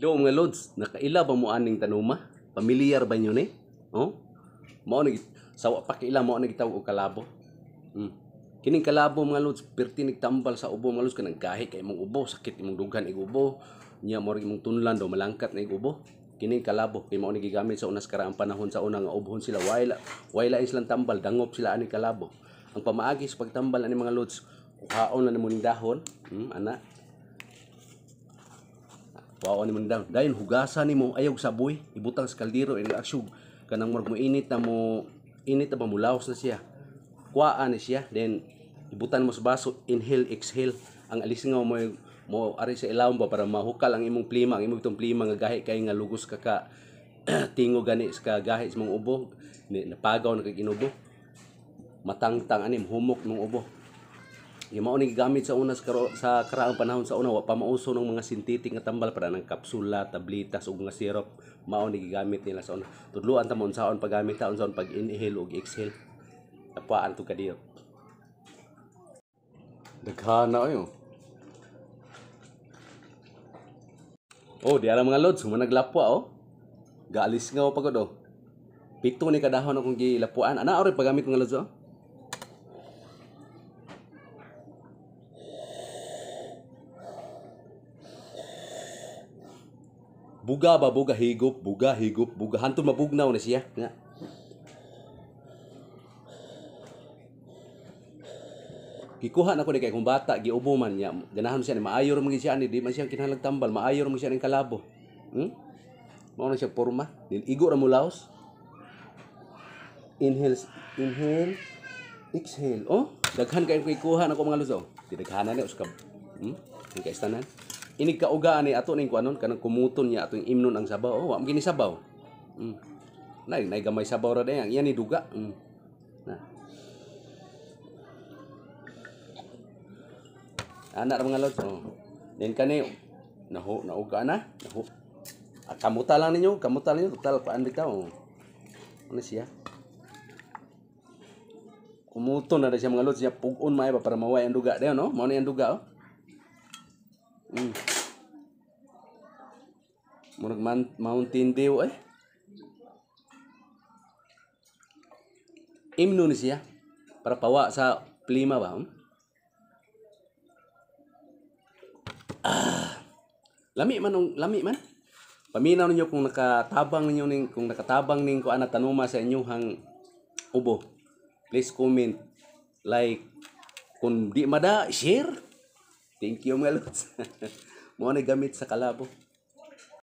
Do mga lods, nakaila ba mo aning tanuma? Pamilyar ba nyo ni? Oh? Mao ni sawa pa kaila mo ni gitawag og kalabo. Kining kalabo mga lods, perti nigtambal sa ubo mga lods kanang gahi kay imong ubo, sakit imong dughan ig ubo. Nya mo imong tunlan do malangkat na ig ubo. Kining kalabo kay mao ni gigamit sa unas karaang panahon sa una nga ubhon sila wala silang tambal, dangop sila ani kalabo. Ang pamaagi sa pagtambal ani mga lods, kuhaon na nimo ning dahon, ana. Kuhaon nimo ning dahon. Dayon hugasan nimo ayog saboy, ibutang sa kaldero ing asyug kanang murag mo init na ba mulaos na siya. Kuhaan ni siya, then ibutan mo sa baso, inhale, exhale. Ang alisingaw mo ari sa ilawom ba para mahukal ang imong plima, ang imong itong plima nga gahi kay nga lugos ka tingo gani sa gahi sa mong ubo, napagaw na kay inubo. Matangtang anim humok ng ubo. Yung mao ni gigamit sa una sa karaang panahon sa una wa pa mauso ng mga synthetic nga tambal para ng kapsula, tablitas ug nga syrup. Mao ni gigamit nila sa una. Tudloan ta mo unsaon paggamit ta unsaon pag inhale ug exhale. Tapaan to kadiyo. Daghana ayo. Oh, di alam mga lods, naglapo oh. Gaalis nga o pagod oh. Pito ni kadahon akong gilapuan. Ana ori paggamit mga lods oh. Buga ba, buga higop, buga hantod mabugnaw na siya nga. Gikuha na ko ni kay kung bata giubo man niya, ganahan siya ni maayo ra man siya ni di man siya kinahanglan tambal, maayo ra man siya ning kalabo. Mao na siya porma, igo ra mo laos. Inhale, exhale. Oh, daghan kay kuha na ko mga luso. Daghanan ni uskab. Kay istanan. Inig kaugaan ni ato ning kuanon kanang kumuton niya atong imnon ang sabaw. Oh, wa mo gini sabaw. Nay gamay sabaw ra dayang. Iyan ni duga. Na. Anak ra mga lods. Oh. Then kani nauga na. Kamuta lang ninyo, total paan bitaw. Ano siya? Kumuton na siya mga lods, siya pugon may para maway ang duga dayon no. Mao ni ang duga oh. Murag Mountain Dew eh. Imno ni siya para pawa sa plima ba? Lami man. Paminaw ninyo kung nakatabang ning kuan na tanuma sa inyong ubo. Please comment, like, kung di mada, share. Thank you mga lods. Mo na gamit sa kalabo.